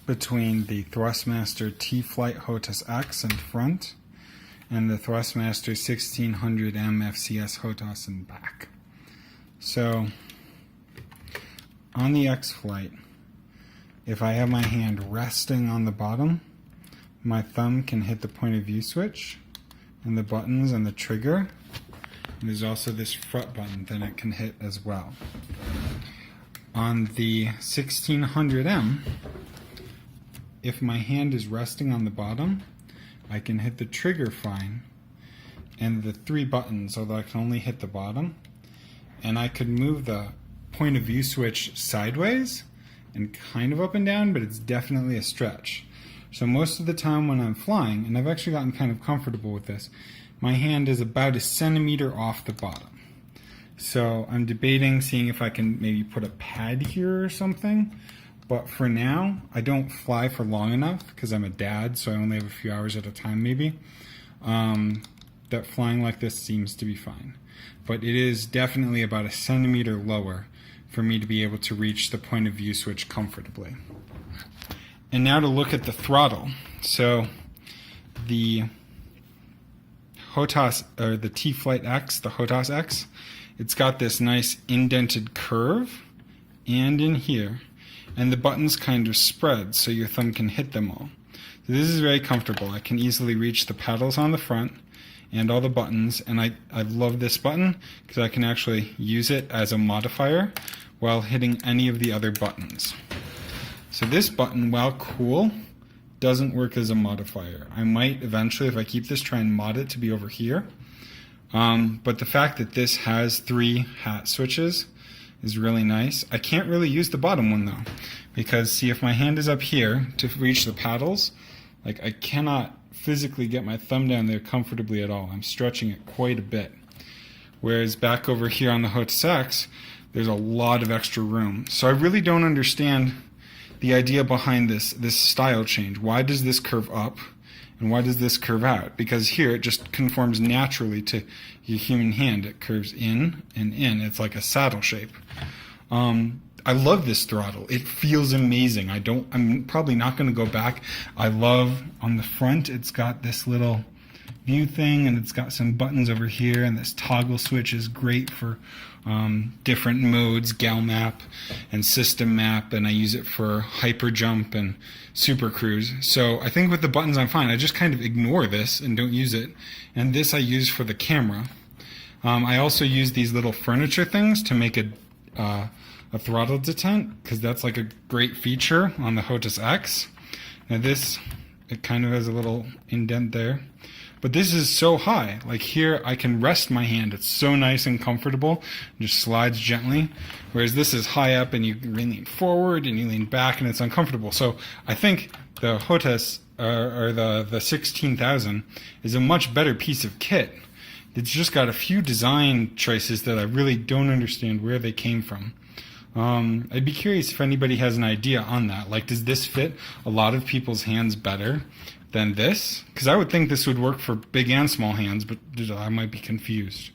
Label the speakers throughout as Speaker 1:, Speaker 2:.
Speaker 1: between the Thrustmaster T-Flight HOTAS X in front and the Thrustmaster 1600m FCS HOTAS in back. So on the X-Flight, if I have my hand resting on the bottom, my thumb can hit the point of view switch and the buttons and the trigger. And there's also this front button that it can hit as well. On the 1600M, if my hand is resting on the bottom, I can hit the trigger fine and the three buttons, although I can only hit the bottom. And I could move the point of view switch sideways and kind of up and down, but it's definitely a stretch. So most of the time when I'm flying, and I've actually gotten kind of comfortable with this, my hand is about a centimeter off the bottom. So I'm debating seeing if I can maybe put a pad here or something. But for now, I don't fly for long enough because I'm a dad, so I only have a few hours at a time maybe. That flying like this seems to be fine. But it is definitely about a centimeter lower for me to be able to reach the point of view switch comfortably. And now to look at the throttle. So the HOTAS, or the T-Flight X, the HOTAS X, it's got this nice indented curve and in here, and the buttons kind of spread so your thumb can hit them all. So this is very comfortable. I can easily reach the pedals on the front and all the buttons, and I love this button because I can actually use it as a modifier while hitting any of the other buttons. So this button, while cool, doesn't work as a modifier. I might eventually, if I keep this, try and mod it to be over here. But the fact that this has 3 hat switches is really nice. I can't really use the bottom one though, because see, if my hand is up here to reach the paddles, like I cannot physically get my thumb down there comfortably at all. I'm stretching it quite a bit. Whereas back over here on the HOTAS X, there's a lot of extra room. So I really don't understand the idea behind this style change. Why does this curve up and why does this curve out? Because here it just conforms naturally to your human hand. It curves in and in. It's like a saddle shape. I love this throttle. It feels amazing. I'm probably not going to go back. I love on the front, it's got this little view thing and it's got some buttons over here, and this toggle switch is great for different modes, gal map and system map, and I use it for hyper jump and super cruise. So I think with the buttons I'm fine. I just kind of ignore this and don't use it. And this I use for the camera. I also use these little furniture things to make a throttle detent, because that's like a great feature on the HOTAS X. Now this, it kind of has a little indent there. But this is so high. Like here, I can rest my hand. It's so nice and comfortable. It just slides gently. Whereas this is high up and you lean forward and you lean back and it's uncomfortable. So I think the HOTAS, or the 16,000 is a much better piece of kit. It's just got a few design choices that I really don't understand where they came from. I'd be curious if anybody has an idea on that. Like, does this fit a lot of people's hands better than this? Because I would think this would work for big and small hands, but I might be confused.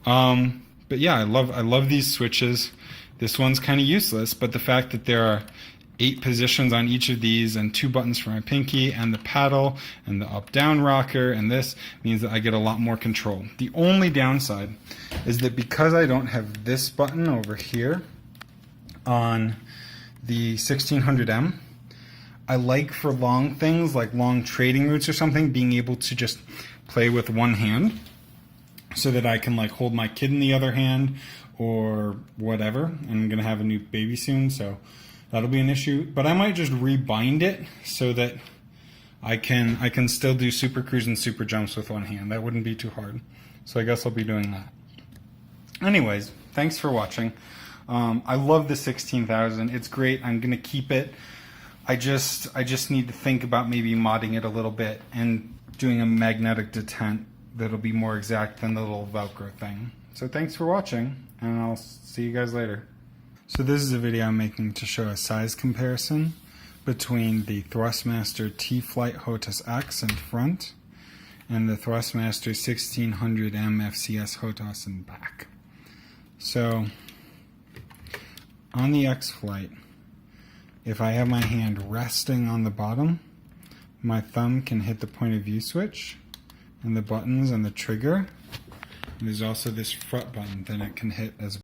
Speaker 1: But yeah, I love these switches. This one's kind of useless, but the fact that there are 8 positions on each of these and 2 buttons for my pinky and the paddle and the up-down rocker, and this means that I get a lot more control. The only downside is that because I don't have this button over here on the 1600M, I like for long things like long trading routes or something, being able to just play with one hand so that I can like hold my kid in the other hand or whatever. I'm gonna have a new baby soon, so that'll be an issue. But I might just rebind it so that I can still do super cruise and super jumps with one hand. That wouldn't be too hard. So I guess I'll be doing that. Anyways, thanks for watching. I love the 16,000. It's great. I'm gonna keep it. I just need to think about maybe modding it a little bit and doing a magnetic detent that'll be more exact than the little Velcro thing. So thanks for watching, and I'll see you guys later. So this is a video I'm making to show a size comparison between the Thrustmaster T-Flight HOTAS X in front and the Thrustmaster 1600m FCS HOTAS in back. So on the X-Flight, If I have my hand resting on the bottom, my thumb can hit the point of view switch and the buttons and the trigger. And there's also this front button that it can hit as